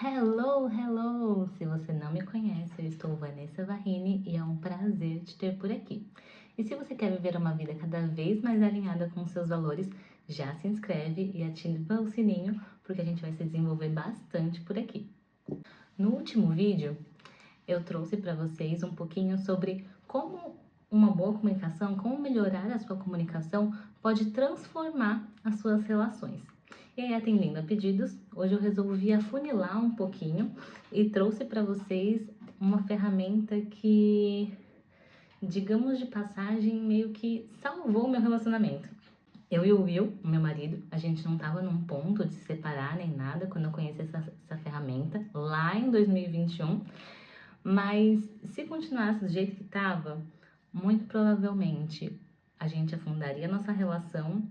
Hello, hello! Se você não me conhece, eu estou Vanessa Varrini e é um prazer te ter por aqui. E se você quer viver uma vida cada vez mais alinhada com seus valores, já se inscreve e ativa o sininho, porque a gente vai se desenvolver bastante por aqui. No último vídeo, eu trouxe para vocês um pouquinho sobre como uma boa comunicação, como melhorar a sua comunicação pode transformar as suas relações. E aí, atendendo a pedidos, hoje eu resolvi afunilar um pouquinho e trouxe para vocês uma ferramenta que, digamos de passagem, meio que salvou o meu relacionamento. Eu e o Will, o meu marido, a gente não tava num ponto de se separar nem nada quando eu conheci essa ferramenta, lá em 2021. Mas se continuasse do jeito que tava, muito provavelmente a gente afundaria nossa relação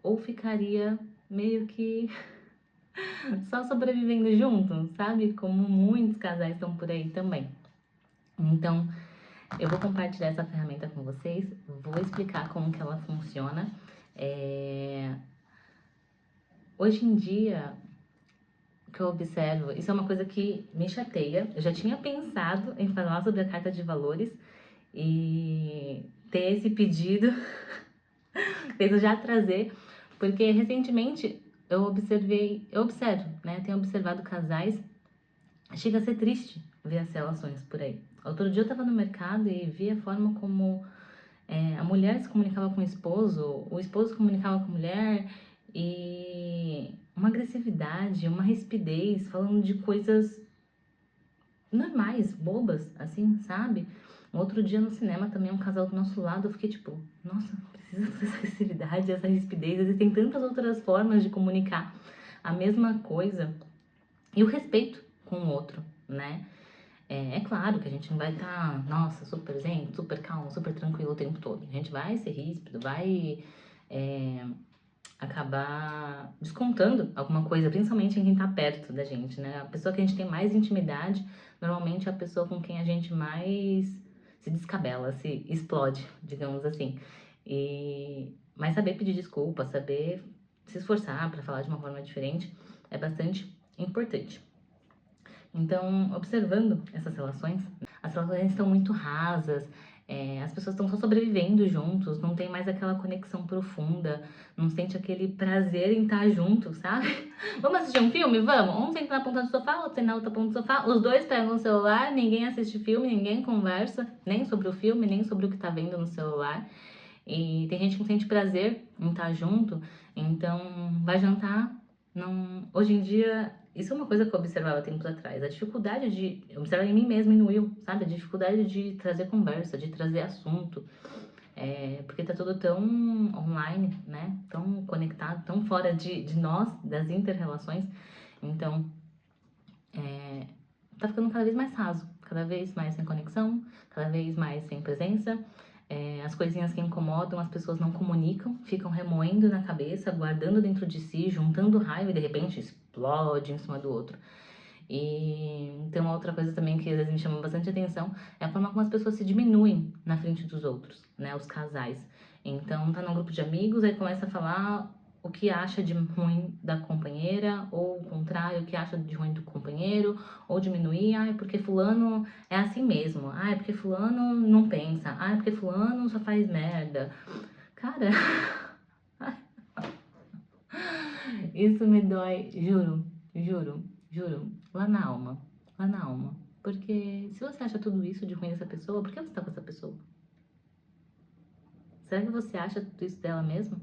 ou ficaria meio que só sobrevivendo junto, sabe? Como muitos casais estão por aí também. Então, eu vou compartilhar essa ferramenta com vocês, vou explicar como que ela funciona. Hoje em dia, o que eu observo, isso é uma coisa que me chateia. Eu já tinha pensado em falar sobre a carta de valores e ter esse pedido, fez eu já trazer, porque recentemente eu observo, né? Tenho observado casais. Chega a ser triste ver as relações por aí. Outro dia eu tava no mercado e vi a forma como a mulher se comunicava com o esposo se comunicava com a mulher, e uma agressividade, uma rispidez, falando de coisas normais, bobas, assim, sabe? Outro dia no cinema também, um casal do nosso lado, eu fiquei tipo, nossa, precisa dessa agressividade, essa rispidez, existem tantas outras formas de comunicar a mesma coisa. E o respeito com o outro, né? É claro que a gente não vai estar, nossa, super zen, super calmo, super tranquilo o tempo todo. A gente vai ser ríspido, vai acabar descontando alguma coisa, principalmente em quem tá perto da gente, né? A pessoa que a gente tem mais intimidade, normalmente é a pessoa com quem a gente mais se descabela, se explode, digamos assim. Mas saber pedir desculpa, saber se esforçar para falar de uma forma diferente é bastante importante. Então, observando essas relações, as relações estão muito rasas, as pessoas estão só sobrevivendo juntos, não tem mais aquela conexão profunda, não sente aquele prazer em estar junto, sabe? Vamos assistir um filme? Vamos! Um senta na ponta do sofá, outro senta na outra ponta do sofá, os dois pegam o celular, ninguém assiste filme, ninguém conversa, nem sobre o filme, nem sobre o que tá vendo no celular. E tem gente que não sente prazer em estar junto, então vai jantar. Não... Hoje em dia, isso é uma coisa que eu observava tempos atrás, a dificuldade de observar em mim mesma e no Will, sabe? A dificuldade de trazer conversa, de trazer assunto, porque tá tudo tão online, né? Tão conectado, tão fora de nós, das inter-relações. Então, tá ficando cada vez mais raso, cada vez mais sem conexão, cada vez mais sem presença. As coisinhas que incomodam, as pessoas não comunicam, ficam remoendo na cabeça, guardando dentro de si, juntando raiva e de repente explode em cima do outro. E tem uma outra coisa também que às vezes me chama bastante atenção, é a forma como as pessoas se diminuem na frente dos outros, né, os casais. Então tá num grupo de amigos, aí começa a falar o que acha de ruim da companheira, ou o contrário, o que acha de ruim do companheiro, ou diminuir, é porque fulano é assim mesmo, é porque fulano não pensa, é porque fulano só faz merda. Cara, isso me dói, juro, juro, juro, lá na alma, lá na alma. Porque se você acha tudo isso de ruim dessa pessoa, por que você tá com essa pessoa? Será que você acha tudo isso dela mesmo?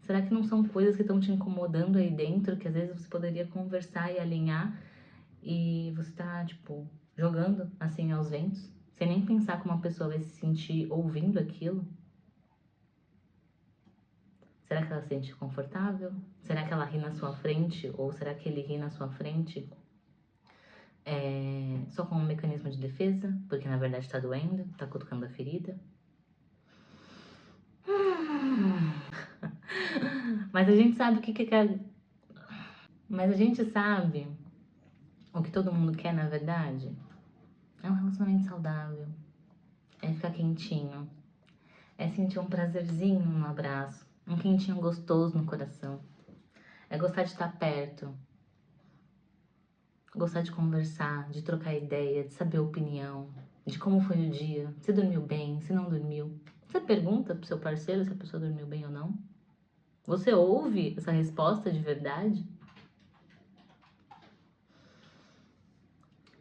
Será que não são coisas que estão te incomodando aí dentro, que às vezes você poderia conversar e alinhar, e você tá, tipo, jogando assim aos ventos, sem nem pensar como a pessoa vai se sentir ouvindo aquilo? Será que ela se sente confortável? Será que ela ri na sua frente? Ou será que ele ri na sua frente? Só como um mecanismo de defesa, porque na verdade tá doendo, tá cutucando a ferida. Mas a gente sabe o que quer. Mas a gente sabe o que todo mundo quer, na verdade. É um relacionamento saudável. É ficar quentinho. É sentir um prazerzinho no abraço. Um quentinho gostoso no coração. É gostar de estar perto. gostar de conversar, de trocar ideia, de saber a opinião, de como foi o dia, se dormiu bem, se não dormiu. Você pergunta pro seu parceiro se a pessoa dormiu bem ou não? Você ouve essa resposta de verdade?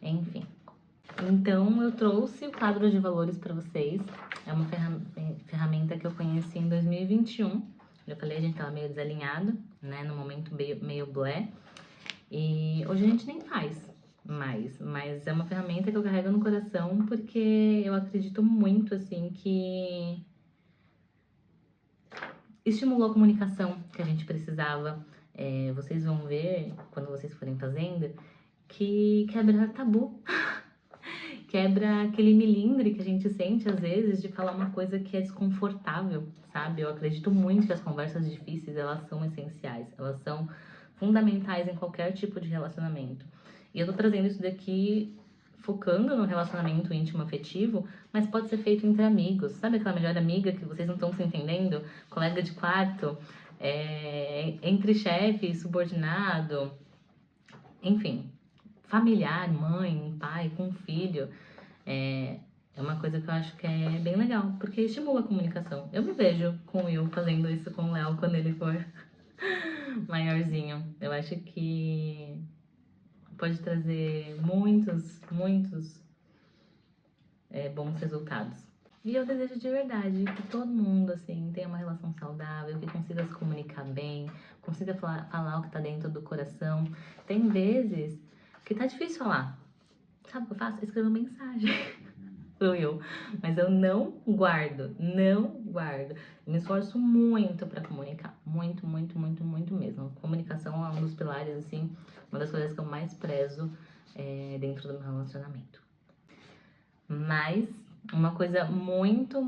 Enfim. Então, eu trouxe o quadro de valores para vocês. É uma ferramenta que eu conheci em 2021. Eu falei, a gente tava meio desalinhado, né? No momento meio blé. E hoje a gente nem faz mais. Mas é uma ferramenta que eu carrego no coração porque eu acredito muito, assim, que estimulou a comunicação que a gente precisava. Vocês vão ver, quando vocês forem fazendo, que quebra tabu. Quebra aquele milindre que a gente sente às vezes de falar uma coisa que é desconfortável, sabe? Eu acredito muito que as conversas difíceis, elas são essenciais, elas são fundamentais em qualquer tipo de relacionamento. E eu tô trazendo isso daqui focando no relacionamento íntimo afetivo, mas pode ser feito entre amigos. Sabe aquela melhor amiga que vocês não estão se entendendo? Colega de quarto, entre chefe e subordinado, enfim, familiar, mãe, pai, com filho. É uma coisa que eu acho que é bem legal, porque estimula a comunicação. Eu me vejo com o Will fazendo isso com o Léo quando ele for maiorzinho. Eu acho que pode trazer muitos bons resultados. E eu desejo de verdade que todo mundo, assim, tenha uma relação saudável, que consiga se comunicar bem, consiga falar o que tá dentro do coração. Tem vezes que tá difícil falar. Sabe o que eu faço? Escrevo uma mensagem pro eu, mas eu não guardo. Eu me esforço muito pra comunicar, muito mesmo. Comunicação é um dos pilares, assim, uma das coisas que eu mais prezo dentro do meu relacionamento. Mas uma coisa muito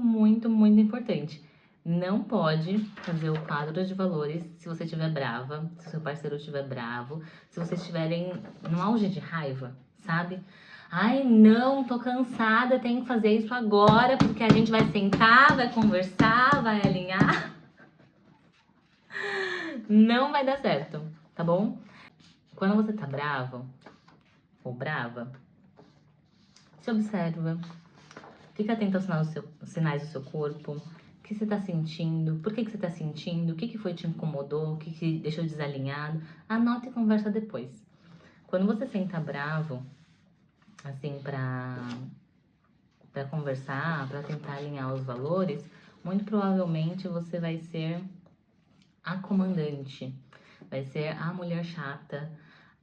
importante. Não pode fazer o quadro de valores se você estiver brava, se o seu parceiro estiver bravo, se vocês estiverem no auge de raiva, sabe? Ai, não, tô cansada, tenho que fazer isso agora, porque a gente vai sentar, vai conversar, vai alinhar. Não vai dar certo, tá bom? Quando você tá bravo ou brava, se observa. Fica atento aos sinais do seu corpo. O que você tá sentindo? Por que você tá sentindo? O que foi que te incomodou? O que deixou desalinhado? Anota e conversa depois. Quando você senta bravo, assim, pra conversar, pra tentar alinhar os valores, muito provavelmente você vai ser a comandante. Vai ser a mulher chata,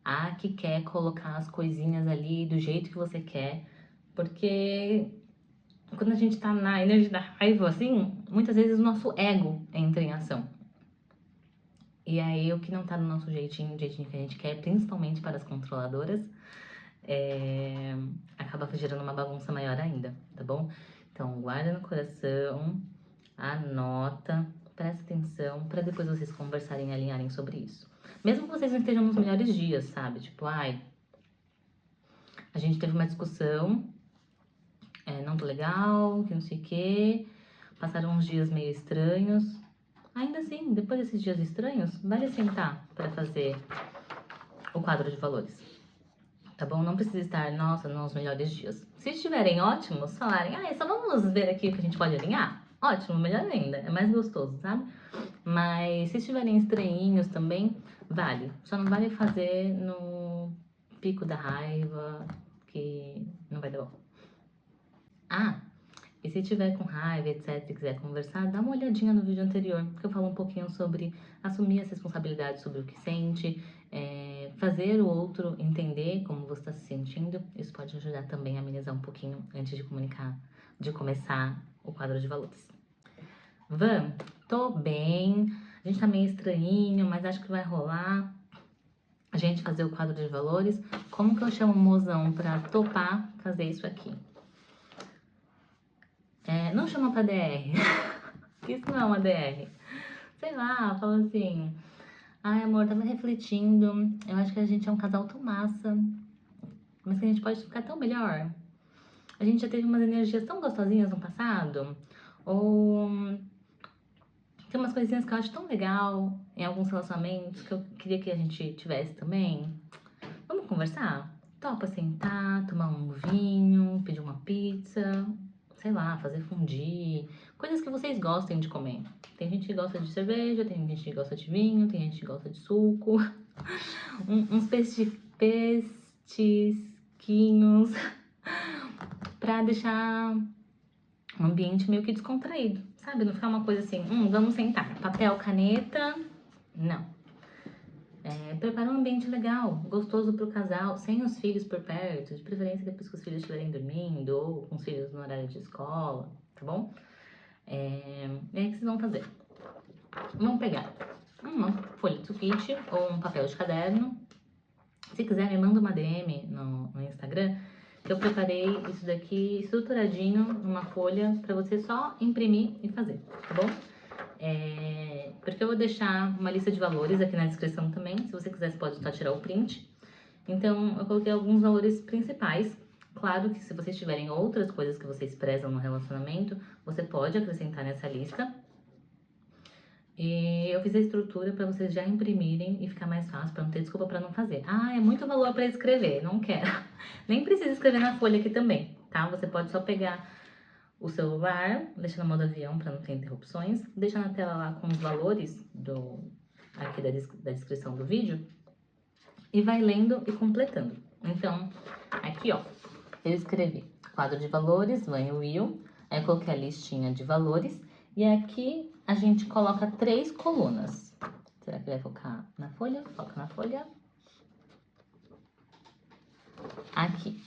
a que quer colocar as coisinhas ali do jeito que você quer. Porque quando a gente tá na energia da raiva, assim, muitas vezes o nosso ego entra em ação. E aí, o que não tá no nosso jeitinho, o jeitinho que a gente quer, principalmente para as controladoras, acaba gerando uma bagunça maior ainda, tá bom? Então, guarda no coração, anota, presta atenção, para depois vocês conversarem e alinharem sobre isso. Mesmo que vocês não estejam nos melhores dias, sabe? Tipo, ai, a gente teve uma discussão, não tô legal, que não sei o quê. Passaram uns dias meio estranhos. Ainda assim, depois desses dias estranhos, vale sentar para fazer o quadro de valores. Tá bom? Não precisa estar, nossa, nos melhores dias. Se estiverem ótimos, falarem, só vamos ver aqui o que a gente pode alinhar. Ótimo, melhor ainda. É mais gostoso, sabe? Mas se estiverem estranhinhos também, vale. Só não vale fazer no pico da raiva, que não vai dar bom. E se tiver com raiva, etc, e quiser conversar, dá uma olhadinha no vídeo anterior, que eu falo um pouquinho sobre assumir as responsabilidades sobre o que sente, fazer o outro entender como você está se sentindo. Isso pode ajudar também a amenizar um pouquinho antes de começar o quadro de valores. Van, tô bem, a gente tá meio estranhinho, mas acho que vai rolar a gente fazer o quadro de valores. Como que eu chamo o mozão pra topar fazer isso aqui? Não chama pra DR. Isso não é uma DR. Sei lá, fala assim. Ai, amor, tava refletindo. Eu acho que a gente é um casal tão massa. Mas que a gente pode ficar tão melhor. A gente já teve umas energias tão gostosinhas no passado. Ou tem umas coisinhas que eu acho tão legal em alguns relacionamentos que eu queria que a gente tivesse também. conversar? Topa sentar, tomar um vinho, pedir uma pizza, sei lá, fazer fondue, coisas que vocês gostem de comer. Tem gente que gosta de cerveja, tem gente que gosta de vinho, tem gente que gosta de suco, uns petisquinhos, pra deixar um ambiente meio que descontraído, sabe? Não ficar uma coisa assim, vamos sentar, papel, caneta, não. Preparar um ambiente legal, gostoso pro casal, sem os filhos por perto, de preferência depois que os filhos estiverem dormindo ou com os filhos no horário de escola, tá bom? E aí o que vocês vão fazer? Vamos pegar uma folha de sulfite ou um papel de caderno. Se quiser, me manda uma DM no Instagram, que eu preparei isso daqui estruturadinho numa folha pra você só imprimir e fazer, tá bom? Porque eu vou deixar uma lista de valores aqui na descrição também. Se você quiser, você pode só tirar o print. Então, eu coloquei alguns valores principais. Claro que se vocês tiverem outras coisas que vocês prezam no relacionamento, você pode acrescentar nessa lista. E eu fiz a estrutura para vocês já imprimirem e ficar mais fácil, para não ter desculpa para não fazer. Ah, é muito valor para escrever, não quero. Nem precisa escrever na folha aqui também, tá? Você pode só pegar o celular, deixa no modo avião para não ter interrupções, deixa na tela lá com os valores aqui da descrição do vídeo e vai lendo e completando. Então, aqui ó, eu escrevi quadro de valores, Vânia Will, aí eu coloquei a listinha de valores e aqui a gente coloca 3 colunas. Será que vai focar na folha? Foca na folha. Aqui.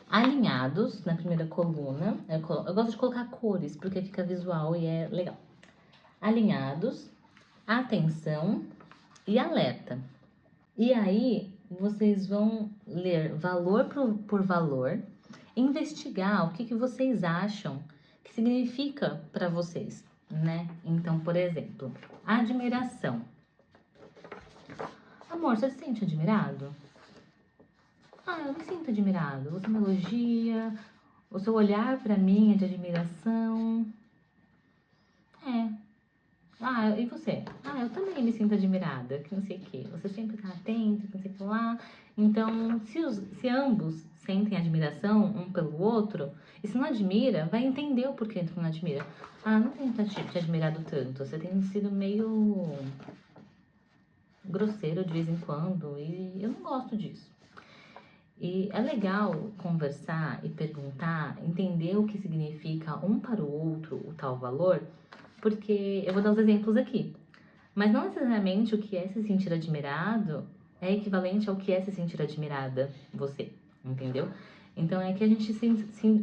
Alinhados na primeira coluna, eu gosto de colocar cores porque fica visual e é legal. Alinhados, atenção e alerta. E aí vocês vão ler valor por valor, investigar o que vocês acham que significa para vocês, né? Então, por exemplo, admiração. Amor, você se sente admirado? Ah, eu me sinto admirado. Você me elogia, o seu olhar pra mim é de admiração. Ah, e você? Ah, eu também me sinto admirada, que não sei o quê. Você sempre tá atento, que não sei o que lá. Então, se ambos sentem admiração um pelo outro, e se não admira, vai entender o porquê tu não admira. Ah, não tenho te admirado tanto. Você tem sido meio grosseiro de vez em quando, e eu não gosto disso. E é legal conversar e perguntar, entender o que significa um para o outro o tal valor, porque eu vou dar os exemplos aqui. Mas não necessariamente o que é se sentir admirado é equivalente ao que é se sentir admirada, você, entendeu? Então é que a gente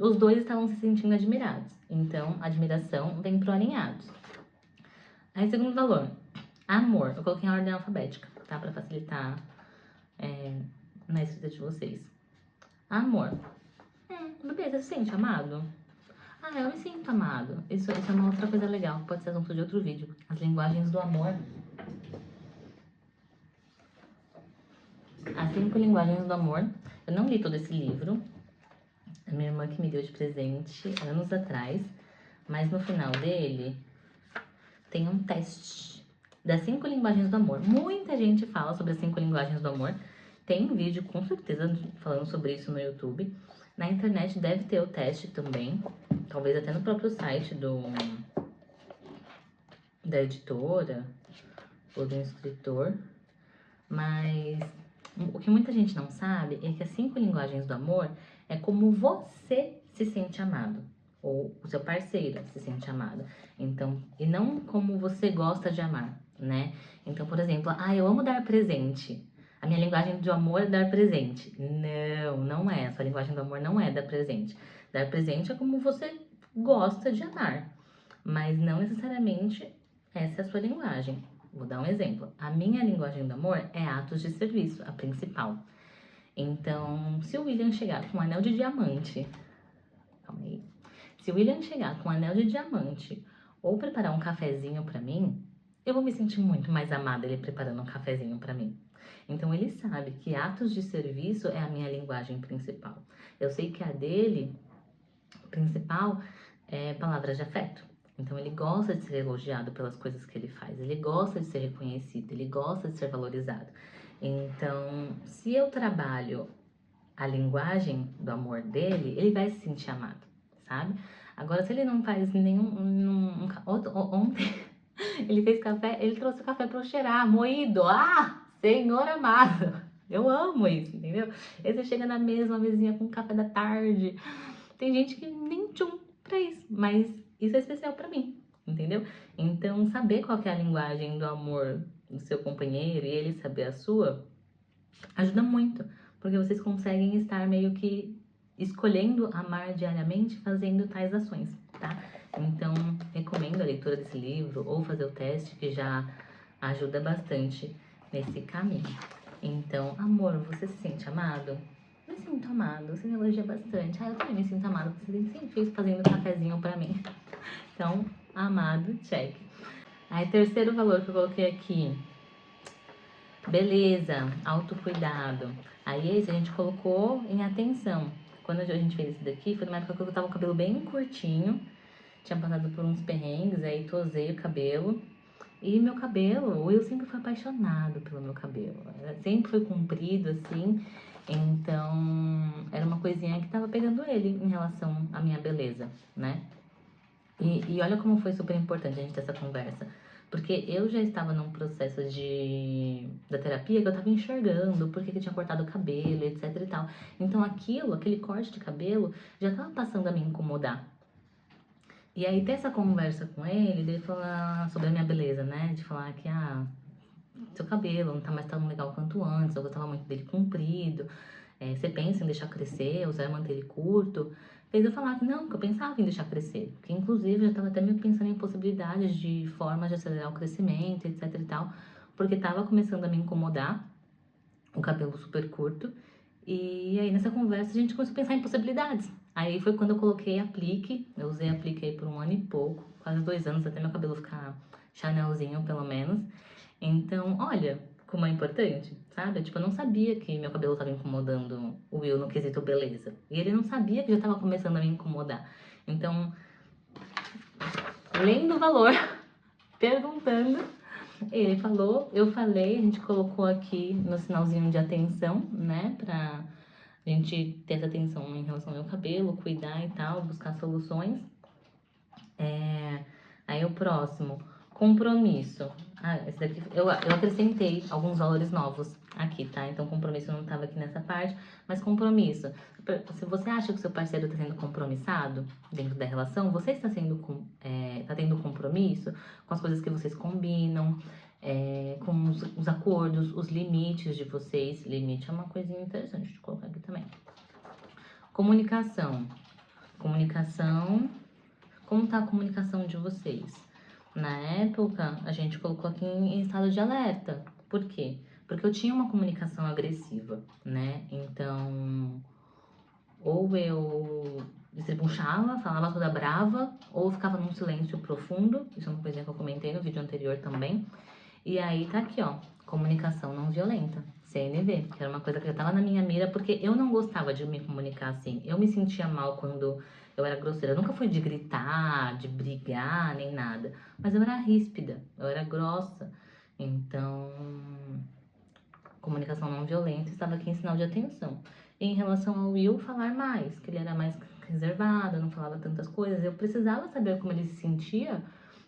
os dois estavam se sentindo admirados. Então, admiração vem pro alinhados. Aí, segundo valor, amor. Eu coloquei em ordem alfabética, tá? Pra facilitar na escrita de vocês. Amor. Bebê, você se sente amado? Ah, eu me sinto amado. Isso é uma outra coisa legal, pode ser assunto de outro vídeo. As linguagens do amor. As 5 linguagens do amor. Eu não li todo esse livro. A minha irmã que me deu de presente anos atrás. Mas no final dele tem um teste das 5 linguagens do amor. Muita gente fala sobre as 5 linguagens do amor. Tem um vídeo com certeza falando sobre isso no YouTube. Na internet deve ter o teste também. Talvez até no próprio site da editora ou do escritor. Mas o que muita gente não sabe é que as 5 linguagens do amor é como você se sente amado. Ou o seu parceiro se sente amado. Então, e não como você gosta de amar, né? Então, por exemplo, eu amo dar presente. A minha linguagem do amor é dar presente. Não, não é. A sua linguagem do amor não é dar presente. Dar presente é como você gosta de amar. Mas não necessariamente essa é a sua linguagem. Vou dar um exemplo. A minha linguagem do amor é atos de serviço, a principal. Então, se o William chegar com um anel de diamante... Calma aí. Se o William chegar com um anel de diamante ou preparar um cafezinho pra mim, eu vou me sentir muito mais amada ele preparando um cafezinho pra mim. Então, ele sabe que atos de serviço é a minha linguagem principal. Eu sei que a dele, principal, é palavras de afeto. Então, ele gosta de ser elogiado pelas coisas que ele faz. Ele gosta de ser reconhecido. Ele gosta de ser valorizado. Então, se eu trabalho a linguagem do amor dele, ele vai se sentir amado, sabe? Agora, se ele não faz ontem ele fez café, ele trouxe o café pra eu cheirar, moído. Ah, Senhor amado! Eu amo isso, entendeu? Aí você chega na mesma mesinha com café da tarde. Tem gente que nem tchum pra isso, mas isso é especial pra mim, entendeu? Então, saber qual que é a linguagem do amor do seu companheiro e ele saber a sua, ajuda muito, porque vocês conseguem estar meio que escolhendo amar diariamente fazendo tais ações, tá? Então, recomendo a leitura desse livro ou fazer o teste, que já ajuda bastante nesse caminho. Então, amor, você se sente amado? Me sinto amado, você me elogia bastante. Ah, eu também me sinto amado, porque você sempre fez fazendo cafezinho pra mim. Então, amado, check. Aí, terceiro valor que eu coloquei aqui, beleza, autocuidado. Aí esse a gente colocou em atenção. Quando a gente fez esse daqui, foi numa época que eu tava com o cabelo bem curtinho. Tinha passado por uns perrengues, aí tosei o cabelo. E meu cabelo, o Will sempre foi apaixonado pelo meu cabelo. Sempre foi comprido, assim. Então, era uma coisinha que tava pegando ele em relação à minha beleza, né? E olha como foi super importante a gente ter essa conversa. Porque eu já estava num processo da terapia que eu estava enxergando porque que eu tinha cortado o cabelo, etc e tal. Então aquele corte de cabelo, já estava passando a me incomodar. E aí ter essa conversa com ele, dele falar sobre a minha beleza, né? De falar que, seu cabelo não tá mais tão legal quanto antes, eu gostava muito dele comprido. Você pensa em deixar crescer, ou você vai manter ele curto? Fez eu falar que não, que eu pensava em deixar crescer. Que inclusive eu já estava até meio pensando em possibilidades de formas de acelerar o crescimento, etc e tal. Porque tava começando a me incomodar o cabelo super curto. E aí nessa conversa a gente começou a pensar em possibilidades. Aí foi quando eu coloquei aplique, eu usei aplique aí por 1 ano e pouco, quase 2 anos, até meu cabelo ficar chanelzinho pelo menos. Então, olha como é importante, sabe? Tipo, eu não sabia que meu cabelo tava incomodando o Will no quesito beleza. E ele não sabia que já tava começando a me incomodar. Então, lendo o valor, perguntando, ele falou, eu falei, a gente colocou aqui no sinalzinho de atenção, né? Pra gente ter essa atenção em relação ao meu cabelo, cuidar e tal, buscar soluções. Aí o próximo, compromisso. Esse daqui eu acrescentei alguns valores novos aqui, tá? Então compromisso não estava aqui nessa parte, mas compromisso. Se você acha que o seu parceiro está sendo compromissado dentro da relação, você está tá tendo compromisso com as coisas que vocês combinam, com os acordos, os limites de vocês. Limite é uma coisinha interessante de colocar aqui também. Comunicação. Comunicação. Como tá a comunicação de vocês? Na época, a gente colocou aqui em estado de alerta. Por quê? Porque eu tinha uma comunicação agressiva, né? Então, ou eu estribuchava, falava toda brava, ou ficava num silêncio profundo. Isso é uma coisinha que eu comentei no vídeo anterior também. E aí tá aqui, ó, comunicação não violenta, CNV, que era uma coisa que já tava na minha mira, porque eu não gostava de me comunicar assim. Eu me sentia mal quando eu era grosseira. Eu nunca fui de gritar, de brigar, nem nada. Mas eu era ríspida, eu era grossa. Então, comunicação não violenta estava aqui em sinal de atenção. E em relação ao Will, falar mais, que ele era mais reservado, não falava tantas coisas. Eu precisava saber como ele se sentia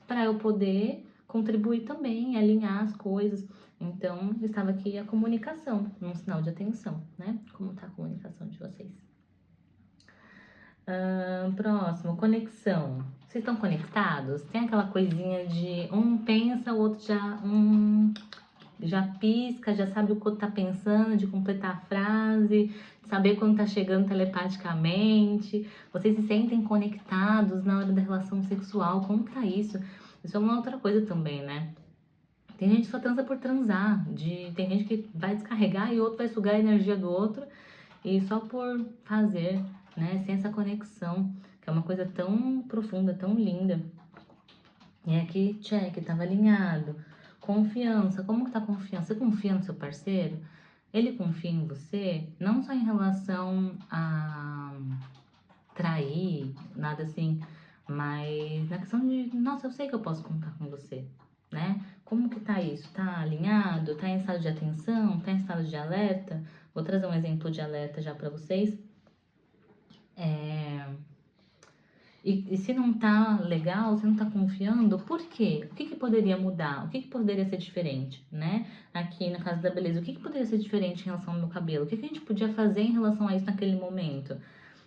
para eu poder contribuir também, alinhar as coisas. Então, estava aqui a comunicação, num sinal de atenção, né? Como tá a comunicação de vocês? Próximo, conexão. Vocês estão conectados? Tem aquela coisinha de um pensa, o outro já pisca, já sabe o que o outro tá pensando, de completar a frase, de saber quando tá chegando telepaticamente. Vocês se sentem conectados na hora da relação sexual. Como tá isso? Isso é uma outra coisa também, né? Tem gente que só transa por transar. Tem gente que vai descarregar e o outro vai sugar a energia do outro. E só por fazer, né? Sem essa conexão, que é uma coisa tão profunda, tão linda. E aqui, check, tava alinhado. Confiança, como que tá a confiança? Você confia no seu parceiro? Ele confia em você? Não só em relação a trair, nada assim, mas na questão de, nossa, eu sei que eu posso contar com você, né? Como que tá isso? Tá alinhado? Tá em estado de atenção? Tá em estado de alerta? Vou trazer um exemplo de alerta já para vocês. E se não tá legal, se não tá confiando, por quê? O que que poderia mudar? O que que poderia ser diferente, né? Aqui no caso da beleza, o que que poderia ser diferente em relação ao meu cabelo? O que que a gente podia fazer em relação a isso naquele momento?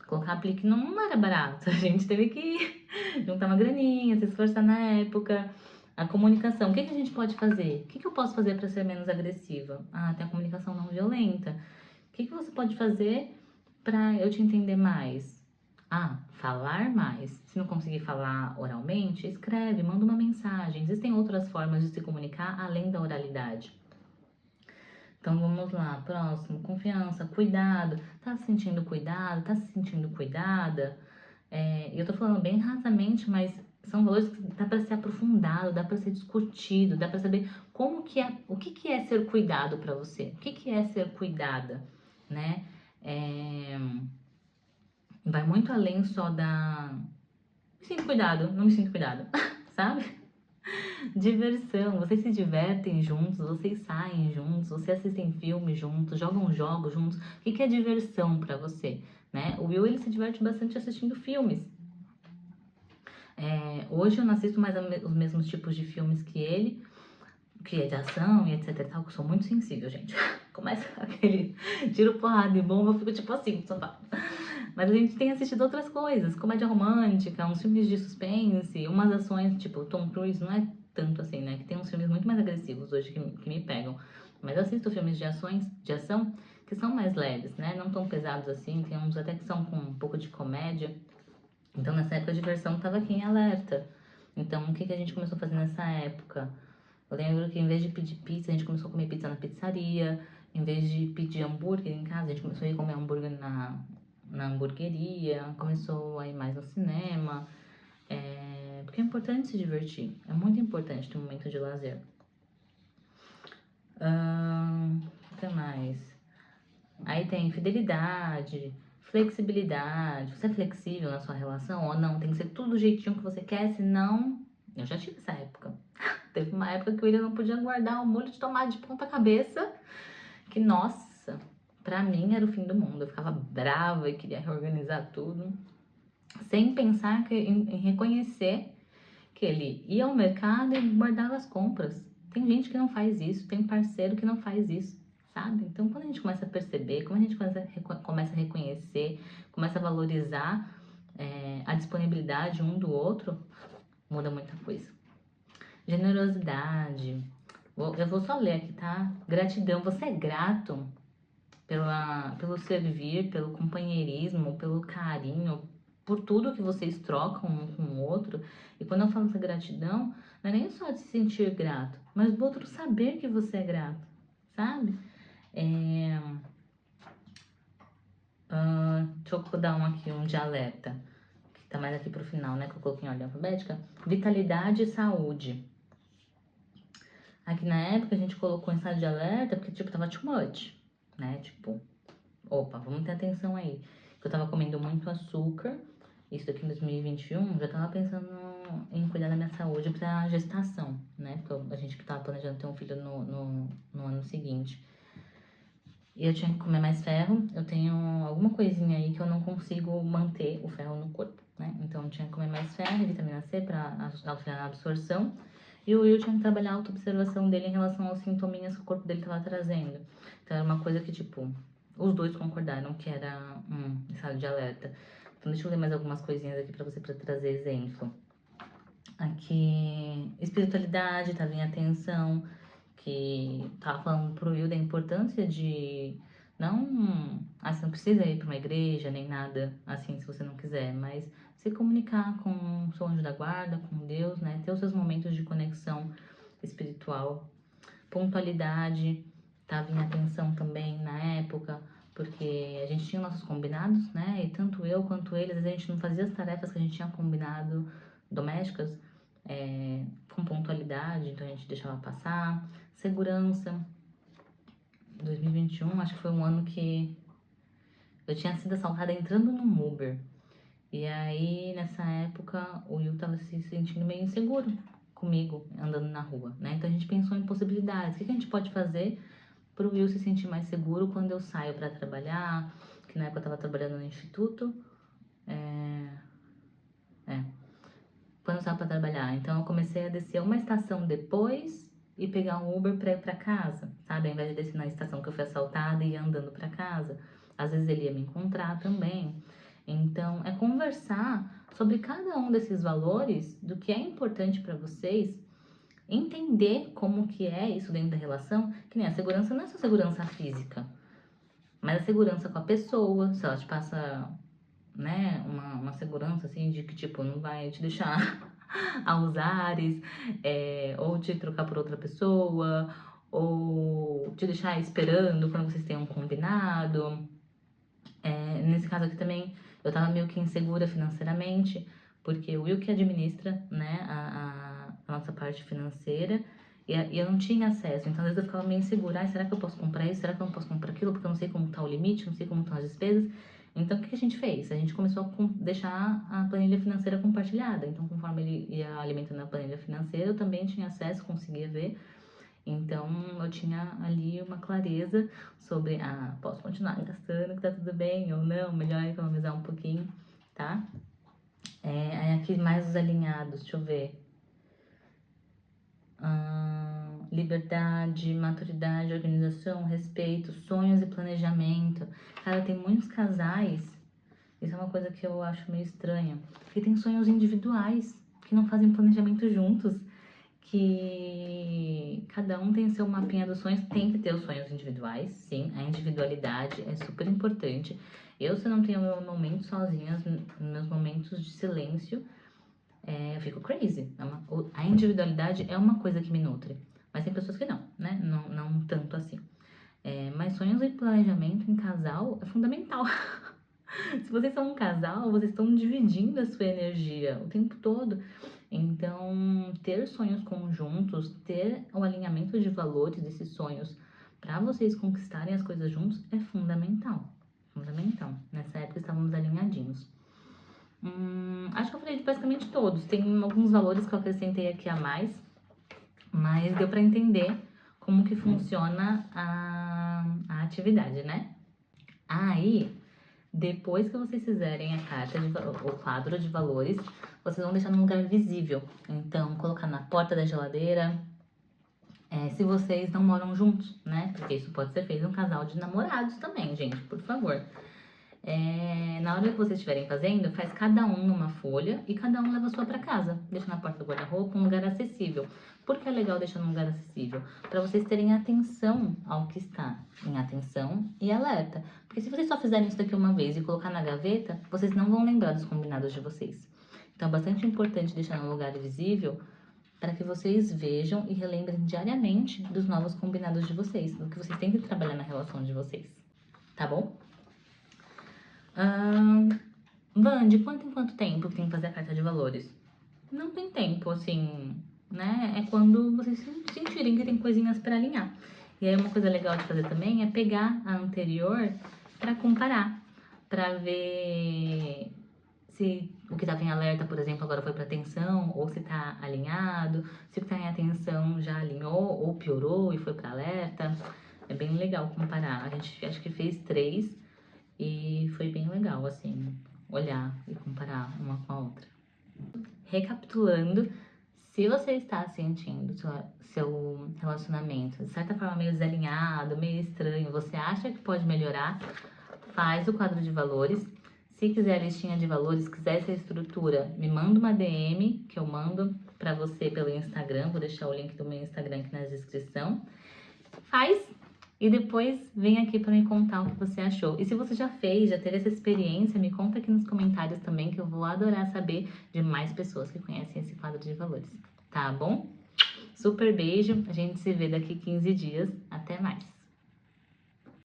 Colocar aplique não era barato, a gente teve que juntar uma graninha, se esforçar na época. A comunicação, o que que a gente pode fazer? O que que eu posso fazer para ser menos agressiva? Ah, tem a comunicação não violenta. O que que você pode fazer para eu te entender mais? Ah, falar mais. Se não conseguir falar oralmente, escreve, manda uma mensagem. Existem outras formas de se comunicar além da oralidade. Então vamos lá, próximo, confiança, cuidado. Tá se sentindo cuidado? Tá se sentindo cuidada? Eu tô falando bem rasamente, mas são valores que dá para ser aprofundado, dá para ser discutido, dá para saber como que é, o que que é ser cuidado para você, o que que é ser cuidada, né? É, vai muito além só da me sinto cuidado, não me sinto cuidado, sabe? Diversão, vocês se divertem juntos, vocês saem juntos, vocês assistem filmes juntos, jogam jogos juntos. O que que é diversão pra você, né? O Will, ele se diverte bastante assistindo filmes. Hoje eu não assisto mais os mesmos tipos de filmes que ele, que é de ação e etc e tal, que eu sou muito sensível, gente. Começa aquele tiro, porrada e bomba, eu fico tipo assim no sofá. Mas a gente tem assistido outras coisas, comédia romântica, uns filmes de suspense, umas ações, tipo, Tom Cruise não é tanto assim, né? Que tem uns filmes muito mais agressivos hoje que me pegam. Mas eu assisto filmes de ação, que são mais leves, né? Não tão pesados assim, tem uns até que são com um pouco de comédia. Então, nessa época, a diversão tava aqui em alerta. Então, o que que a gente começou a fazer nessa época? Eu lembro que em vez de pedir pizza, a gente começou a comer pizza na pizzaria. Em vez de pedir hambúrguer em casa, a gente começou a ir comer hambúrguer na hamburgueria. Começou a ir mais no cinema. Porque é importante se divertir. É muito importante ter um momento de lazer. O que mais? Aí tem fidelidade, flexibilidade. Você é flexível na sua relação ou não? Tem que ser tudo do jeitinho que você quer, senão... Eu já tive essa época. Teve uma época que o William não podia guardar um molho de tomate de ponta cabeça, que, nossa, pra mim era o fim do mundo. Eu ficava brava e queria reorganizar tudo, sem pensar em reconhecer que ele ia ao mercado e guardava as compras. Tem gente que não faz isso, tem parceiro que não faz isso, sabe? Então, quando a gente começa a perceber, quando a gente começa a reconhecer, começa a valorizar a disponibilidade um do outro, muda muita coisa. Generosidade. Eu vou só ler aqui, tá? Gratidão. Você é grato pelo servir, pelo companheirismo, pelo carinho, por tudo que vocês trocam um com o outro. E quando eu falo essa gratidão, não é nem só de se sentir grato, mas do outro saber que você é grato, sabe? Deixa eu dar um de alerta, que tá mais aqui pro final, né? Que eu coloquei em ordem alfabética. Vitalidade e saúde. Aqui na época a gente colocou em estado de alerta porque, tipo, tava too much, né? Tipo, opa, vamos ter atenção aí. Eu tava comendo muito açúcar, isso daqui em 2021, já tava pensando em cuidar da minha saúde pra gestação, né? Porque a gente tava planejando ter um filho no ano seguinte. E eu tinha que comer mais ferro, eu tenho alguma coisinha aí que eu não consigo manter o ferro no corpo, né? Então eu tinha que comer mais ferro e vitamina C pra auxiliar na absorção. E o Will tinha que trabalhar a auto-observação dele em relação aos sintominhas que o corpo dele tava trazendo. Então era uma coisa que, tipo, os dois concordaram que era um estado de alerta. Então deixa eu ler mais algumas coisinhas aqui pra você, pra trazer exemplo. Aqui, espiritualidade, tava em atenção, que tava falando pro Will da importância de não, você não precisa ir pra uma igreja nem nada assim se você não quiser, mas se comunicar com o seu anjo da guarda, com Deus, né? Ter os seus momentos de conexão espiritual. Pontualidade, tava em atenção também na época, porque a gente tinha nossos combinados, né? E tanto eu quanto eles, a gente não fazia as tarefas que a gente tinha combinado domésticas com pontualidade, então a gente deixava passar. Segurança. 2021, acho que foi um ano que eu tinha sido assaltada entrando num Uber. E aí, nessa época, o Will tava se sentindo meio inseguro comigo andando na rua, né? Então a gente pensou em possibilidades. O que a gente pode fazer para o Will se sentir mais seguro quando eu saio para trabalhar? Que na época eu estava trabalhando no instituto. Quando eu saio para trabalhar. Então eu comecei a descer uma estação depois e pegar um Uber para ir para casa, sabe? Ao invés de descer na estação que eu fui assaltada e ir andando para casa. Às vezes ele ia me encontrar também. Então é conversar sobre cada um desses valores, do que é importante para vocês, entender como que é isso dentro da relação, que nem a segurança não é só segurança física, mas a segurança com a pessoa, se ela te passa, né, uma segurança assim de que tipo, não vai te deixar aos ares, ou te trocar por outra pessoa, ou te deixar esperando quando vocês tenham um combinado. Nesse caso aqui também, eu tava meio que insegura financeiramente, porque o Will que administra, né, a nossa parte financeira, e eu não tinha acesso. Então, às vezes eu ficava meio insegura. Ai, será que eu posso comprar isso? Será que eu não posso comprar aquilo? Porque eu não sei como tá o limite, não sei como estão as despesas. Então, o que a gente fez? A gente começou a deixar a planilha financeira compartilhada. Então, conforme ele ia alimentando a planilha financeira, eu também tinha acesso, conseguia ver. Então, eu tinha ali uma clareza sobre, posso continuar gastando, que tá tudo bem, ou não, melhor economizar um pouquinho, tá? Aí aqui mais os alinhados, deixa eu ver. Liberdade, maturidade, organização, respeito, sonhos e planejamento. Cara, tem muitos casais, isso é uma coisa que eu acho meio estranha, que tem sonhos individuais, que não fazem planejamento juntos, que cada um tem seu mapinha dos sonhos, tem que ter os sonhos individuais, sim, a individualidade é super importante. Eu, se eu não tenho meu momento sozinha, meus momentos de silêncio, eu fico crazy. A individualidade é uma coisa que me nutre, mas tem pessoas que não, né? Não tanto assim. Mas sonhos e planejamento em casal é fundamental. Se vocês são um casal, vocês estão dividindo a sua energia o tempo todo. Então, ter sonhos conjuntos, ter o alinhamento de valores desses sonhos para vocês conquistarem as coisas juntos é fundamental. Fundamental. Nessa época estávamos alinhadinhos. Acho que eu falei de basicamente todos. Tem alguns valores que eu acrescentei aqui a mais, mas deu para entender como que funciona a atividade, né? Aí, depois que vocês fizerem a carta, o quadro de valores, vocês vão deixar num lugar visível. Então, colocar na porta da geladeira, se vocês não moram juntos, né? Porque isso pode ser feito um casal de namorados também, gente, por favor. Na hora que vocês estiverem fazendo, faz cada um numa folha e cada um leva a sua pra casa. Deixa na porta do guarda-roupa, um lugar acessível. Por que é legal deixar num lugar acessível? Para vocês terem atenção ao que está em atenção e alerta. Porque se vocês só fizerem isso daqui uma vez e colocar na gaveta, vocês não vão lembrar dos combinados de vocês. Então é bastante importante deixar num lugar visível para que vocês vejam e relembrem diariamente dos novos combinados de vocês, do que vocês têm que trabalhar na relação de vocês. Tá bom? Van, de quanto em quanto tempo tem que fazer a carta de valores? Não tem tempo, assim, né? É quando vocês sentirem que tem coisinhas para alinhar. E aí uma coisa legal de fazer também é pegar a anterior para comparar, para ver se o que estava em alerta, por exemplo, agora foi para atenção, ou se está alinhado, se o que está em atenção já alinhou ou piorou e foi para alerta. É bem legal comparar. A gente acho que fez 3 e foi bem legal, assim, olhar e comparar uma com a outra. Recapitulando, se você está sentindo seu relacionamento de certa forma meio desalinhado, meio estranho, você acha que pode melhorar, faz o quadro de valores. Se quiser a listinha de valores, quiser essa estrutura, me manda uma DM que eu mando para você pelo Instagram. Vou deixar o link do meu Instagram aqui na descrição. Faz e depois vem aqui para me contar o que você achou. E se você já fez, já teve essa experiência, me conta aqui nos comentários também, que eu vou adorar saber de mais pessoas que conhecem esse quadro de valores. Tá bom? Super beijo, a gente se vê daqui 15 dias. Até mais!